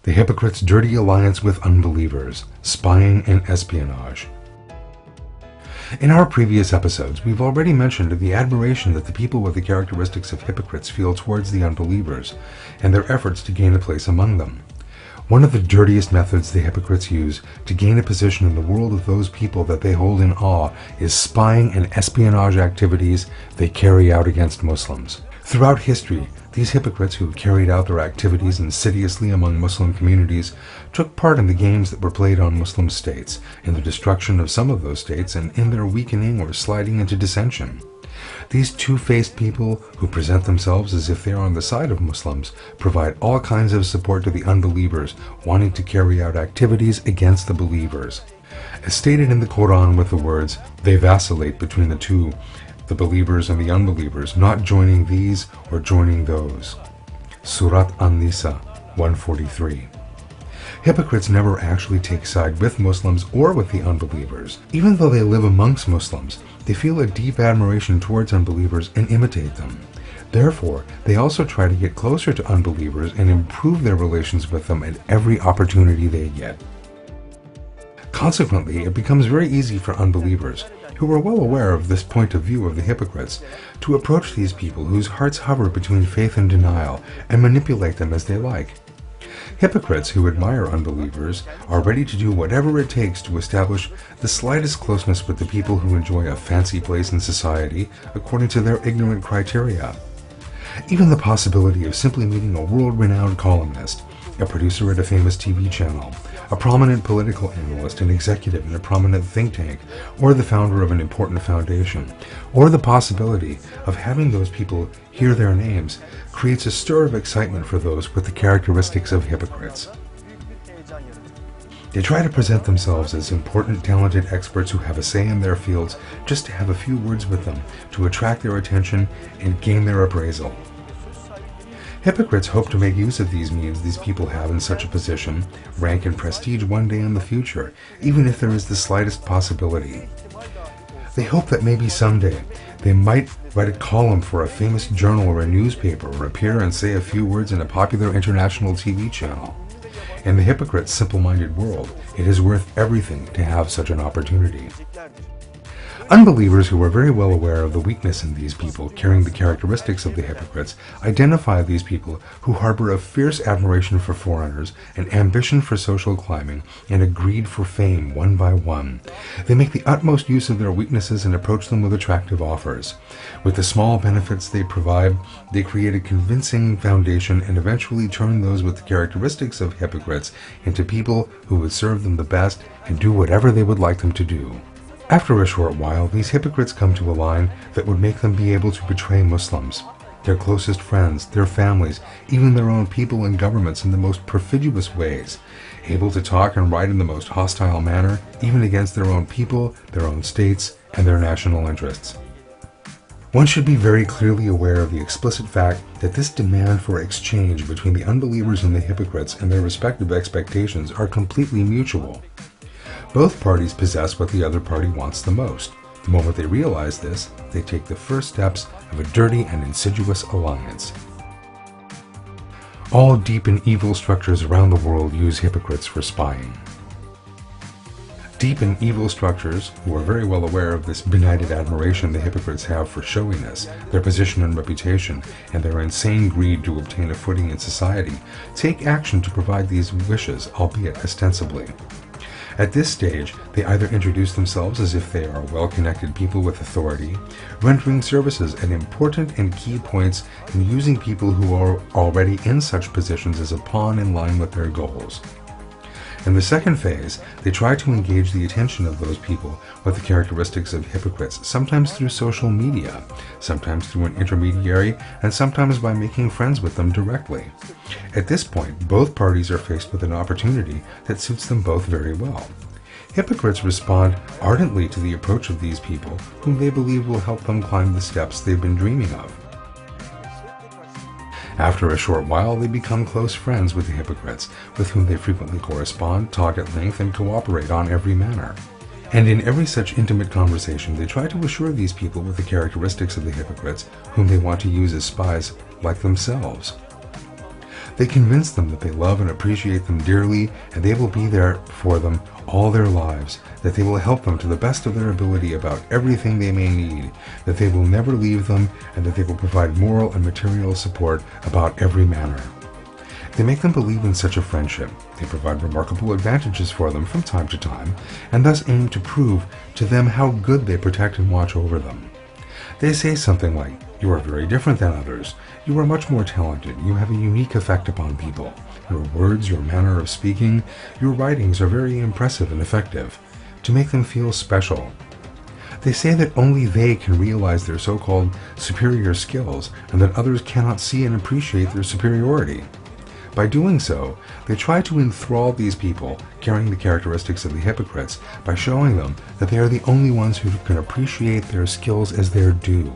The hypocrites' dirty alliance with unbelievers, spying and espionage. In our previous episodes, we've already mentioned the admiration that the people with the characteristics of hypocrites feel towards the unbelievers, and their efforts to gain a place among them. One of the dirtiest methods the hypocrites use to gain a position in the world of those people that they hold in awe is spying and espionage activities they carry out against Muslims. Throughout history, these hypocrites who carried out their activities insidiously among Muslim communities took part in the games that were played on Muslim states, in the destruction of some of those states, and in their weakening or sliding into dissension. These two-faced people who present themselves as if they are on the side of Muslims provide all kinds of support to the unbelievers wanting to carry out activities against the believers. As stated in the Quran with the words, they vacillate between the two, the believers and the unbelievers, not joining these or joining those. Surat An-Nisa 143. Hypocrites never actually take side with Muslims or with the unbelievers. Even though they live amongst Muslims, they feel a deep admiration towards unbelievers and imitate them. Therefore, they also try to get closer to unbelievers and improve their relations with them at every opportunity they get. Consequently, it becomes very easy for unbelievers, who are well aware of this point of view of the hypocrites, to approach these people whose hearts hover between faith and denial and manipulate them as they like. Hypocrites who admire unbelievers are ready to do whatever it takes to establish the slightest closeness with the people who enjoy a fancy place in society according to their ignorant criteria. Even the possibility of simply meeting a world-renowned columnist, a producer at a famous TV channel, a prominent political analyst, an executive in a prominent think tank, or the founder of an important foundation, or the possibility of having those people hear their names creates a stir of excitement for those with the characteristics of hypocrites. They try to present themselves as important, talented experts who have a say in their fields just to have a few words with them, to attract their attention and gain their appraisal. Hypocrites hope to make use of these means these people have in such a position, rank and prestige one day in the future, even if there is the slightest possibility. They hope that maybe someday they might write a column for a famous journal or a newspaper, or appear and say a few words in a popular international TV channel. In the hypocrite's simple-minded world, it is worth everything to have such an opportunity. Unbelievers who are very well aware of the weakness in these people carrying the characteristics of the hypocrites identify these people who harbor a fierce admiration for foreigners, an ambition for social climbing, and a greed for fame one by one. They make the utmost use of their weaknesses and approach them with attractive offers. With the small benefits they provide, they create a convincing foundation and eventually turn those with the characteristics of hypocrites into people who would serve them the best and do whatever they would like them to do. After a short while, these hypocrites come to a line that would make them be able to betray Muslims, their closest friends, their families, even their own people and governments in the most perfidious ways, able to talk and write in the most hostile manner, even against their own people, their own states, and their national interests. One should be very clearly aware of the explicit fact that this demand for exchange between the unbelievers and the hypocrites and their respective expectations are completely mutual. Both parties possess what the other party wants the most. The moment they realize this, they take the first steps of a dirty and insidious alliance. All deep and evil structures around the world use hypocrites for spying. Deep and evil structures, who are very well aware of this benighted admiration the hypocrites have for showiness, their position and reputation, and their insane greed to obtain a footing in society, take action to provide these wishes, albeit ostensibly. At this stage, they either introduce themselves as if they are well-connected people with authority, rendering services at important and key points and using people who are already in such positions as a pawn in line with their goals. In the second phase, they try to engage the attention of those people with the characteristics of hypocrites, sometimes through social media, sometimes through an intermediary, and sometimes by making friends with them directly. At this point, both parties are faced with an opportunity that suits them both very well. Hypocrites respond ardently to the approach of these people, whom they believe will help them climb the steps they've been dreaming of. After a short while, they become close friends with the hypocrites, with whom they frequently correspond, talk at length, and cooperate on every manner. And in every such intimate conversation, they try to assure these people with the characteristics of the hypocrites, whom they want to use as spies like themselves. They convince them that they love and appreciate them dearly, and they will be there for them all their lives, that they will help them to the best of their ability about everything they may need, that they will never leave them, and that they will provide moral and material support about every manner. They make them believe in such a friendship. They provide remarkable advantages for them from time to time, and thus aim to prove to them how good they protect and watch over them. They say something like, "You are very different than others. You are much more talented. You have a unique effect upon people. Your words, your manner of speaking, your writings are very impressive and effective," to make them feel special. They say that only they can realize their so-called superior skills, and that others cannot see and appreciate their superiority. By doing so, they try to enthrall these people, carrying the characteristics of the hypocrites, by showing them that they are the only ones who can appreciate their skills as their due.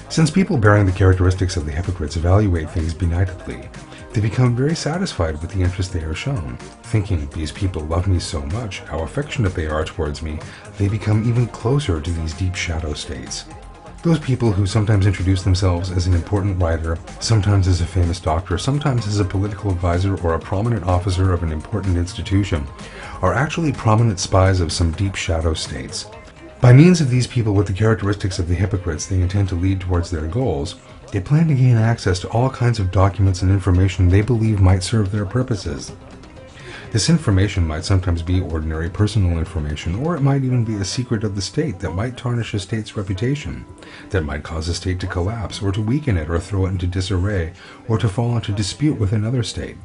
Since people bearing the characteristics of the hypocrites evaluate things benightedly, they become very satisfied with the interest they are shown. Thinking, "These people love me so much, how affectionate they are towards me," they become even closer to these deep shadow states. Those people who sometimes introduce themselves as an important writer, sometimes as a famous doctor, sometimes as a political advisor or a prominent officer of an important institution, are actually prominent spies of some deep shadow states. By means of these people with the characteristics of the hypocrites they intend to lead towards their goals, they plan to gain access to all kinds of documents and information they believe might serve their purposes. This information might sometimes be ordinary personal information, or it might even be a secret of the state that might tarnish a state's reputation, that might cause a state to collapse, or to weaken it, or throw it into disarray, or to fall into dispute with another state.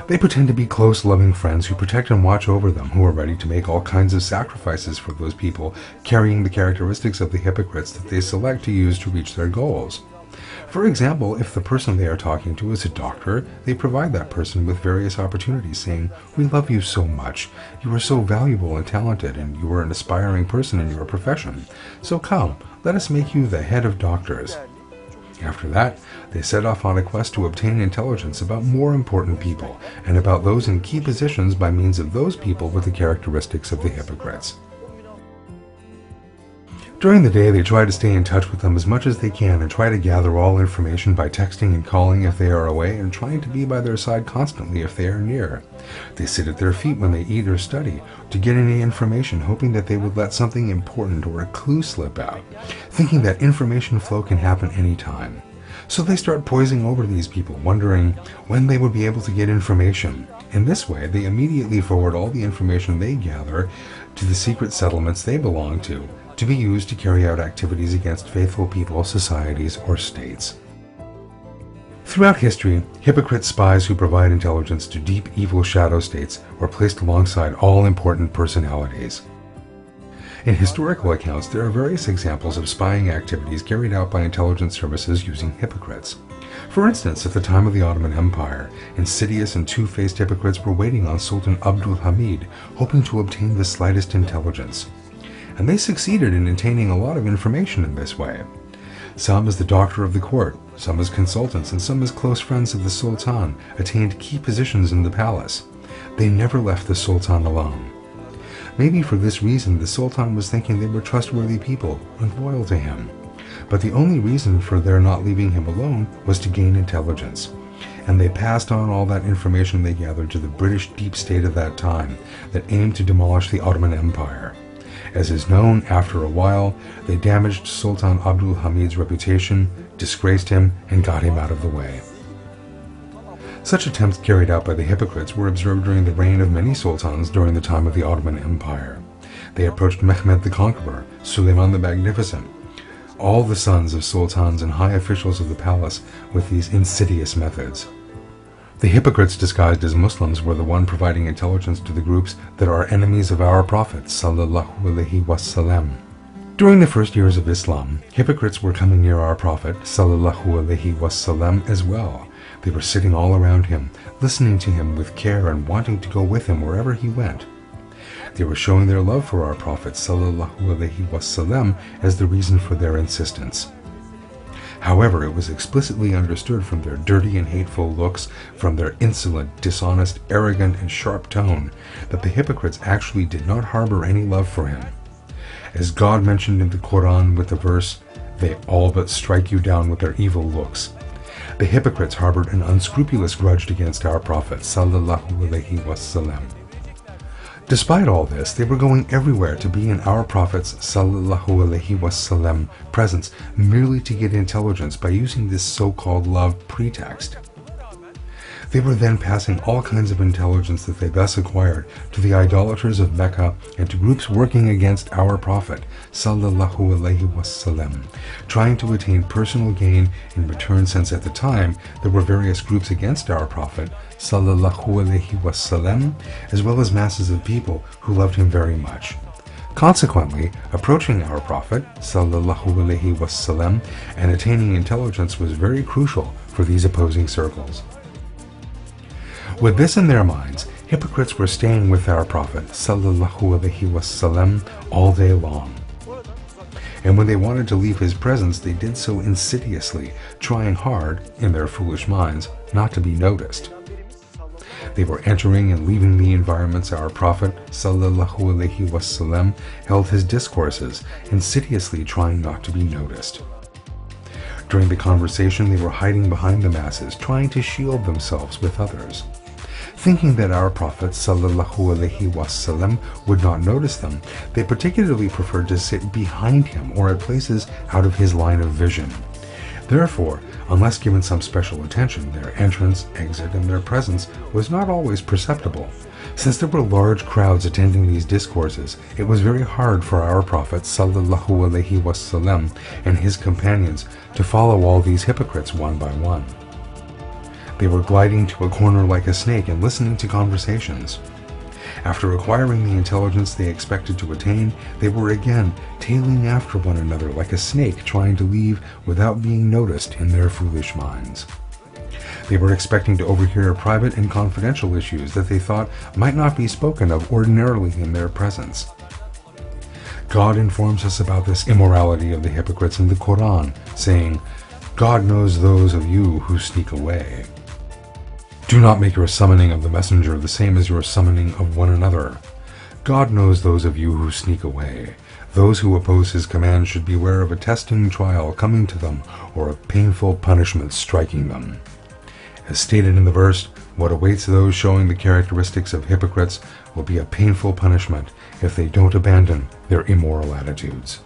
They pretend to be close, loving friends who protect and watch over them, who are ready to make all kinds of sacrifices for those people carrying the characteristics of the hypocrites that they select to use to reach their goals. For example, if the person they are talking to is a doctor, they provide that person with various opportunities, saying, "We love you so much. You are so valuable and talented, and you are an aspiring person in your profession. So come, let us make you the head of doctors." After that, they set off on a quest to obtain intelligence about more important people, and about those in key positions by means of those people with the characteristics of the hypocrites. During the day, they try to stay in touch with them as much as they can and try to gather all information by texting and calling if they are away, and trying to be by their side constantly if they are near. They sit at their feet when they eat or study to get any information, hoping that they would let something important or a clue slip out, thinking that information flow can happen any time. So they start poising over these people, wondering when they would be able to get information. In this way, they immediately forward all the information they gather to the secret settlements they belong to be used to carry out activities against faithful people, societies, or states. Throughout history, hypocrite spies who provide intelligence to deep evil shadow states were placed alongside all important personalities. In historical accounts, there are various examples of spying activities carried out by intelligence services using hypocrites. For instance, at the time of the Ottoman Empire, insidious and two-faced hypocrites were waiting on Sultan Abdul Hamid, hoping to obtain the slightest intelligence. And they succeeded in obtaining a lot of information in this way. Some as the doctor of the court, some as consultants, and some as close friends of the Sultan attained key positions in the palace. They never left the Sultan alone. Maybe for this reason the Sultan was thinking they were trustworthy people and loyal to him. But the only reason for their not leaving him alone was to gain intelligence. And they passed on all that information they gathered to the British deep state of that time that aimed to demolish the Ottoman Empire. As is known, after a while, they damaged Sultan Abdul Hamid's reputation, disgraced him, and got him out of the way. Such attempts carried out by the hypocrites were observed during the reign of many sultans during the time of the Ottoman Empire. They approached Mehmed the Conqueror, Suleiman the Magnificent, all the sons of sultans and high officials of the palace with these insidious methods. The hypocrites disguised as Muslims were the one providing intelligence to the groups that are enemies of our Prophet sallallahu alaihi wasallam. During the first years of Islam, hypocrites were coming near our Prophet sallallahu alaihi wasallam as well. They were sitting all around him, listening to him with care and wanting to go with him wherever he went. They were showing their love for our Prophet sallallahu alaihi wasallam as the reason for their insistence. However, it was explicitly understood from their dirty and hateful looks, from their insolent, dishonest, arrogant, and sharp tone, that the hypocrites actually did not harbor any love for him. As God mentioned in the Quran with the verse, "They all but strike you down with their evil looks." The hypocrites harbored an unscrupulous grudge against our Prophet sallallahu alaihi wasallam. Despite all this, they were going everywhere to be in our Prophet's sallallahu alaihi wasallam presence merely to get intelligence by using this so-called love pretext. They were then passing all kinds of intelligence that they thus acquired to the idolaters of Mecca and to groups working against our Prophet sallallahu alaihi wasallam, trying to attain personal gain in return, since at the time there were various groups against our Prophet sallallahu alaihi wasallam, as well as masses of people who loved him very much. Consequently, approaching our Prophet sallallahu alaihi wasallam and attaining intelligence was very crucial for these opposing circles. With this in their minds, hypocrites were staying with our Prophet sallallahu alaihi wasallam all day long. And when they wanted to leave his presence, they did so insidiously, trying hard, in their foolish minds, not to be noticed. They were entering and leaving the environments our Prophet sallallahu alaihi wasallam held his discourses, insidiously trying not to be noticed. During the conversation, they were hiding behind the masses, trying to shield themselves with others. Thinking that our Prophet sallallahu alaihi wasallam would not notice them, they particularly preferred to sit behind him or at places out of his line of vision. Therefore, unless given some special attention, their entrance, exit, and their presence was not always perceptible. Since there were large crowds attending these discourses, it was very hard for our Prophet sallallahu alaihi wasallam and his companions to follow all these hypocrites one by one. They were gliding to a corner like a snake and listening to conversations. After acquiring the intelligence they expected to attain, they were again tailing after one another like a snake, trying to leave without being noticed in their foolish minds. They were expecting to overhear private and confidential issues that they thought might not be spoken of ordinarily in their presence. God informs us about this immorality of the hypocrites in the Quran, saying, "God knows those of you who sneak away. Do not make your summoning of the messenger the same as your summoning of one another. God knows those of you who sneak away. Those who oppose his command should beware of a testing trial coming to them, or of painful punishment striking them." As stated in the verse, what awaits those showing the characteristics of hypocrites will be a painful punishment if they don't abandon their immoral attitudes.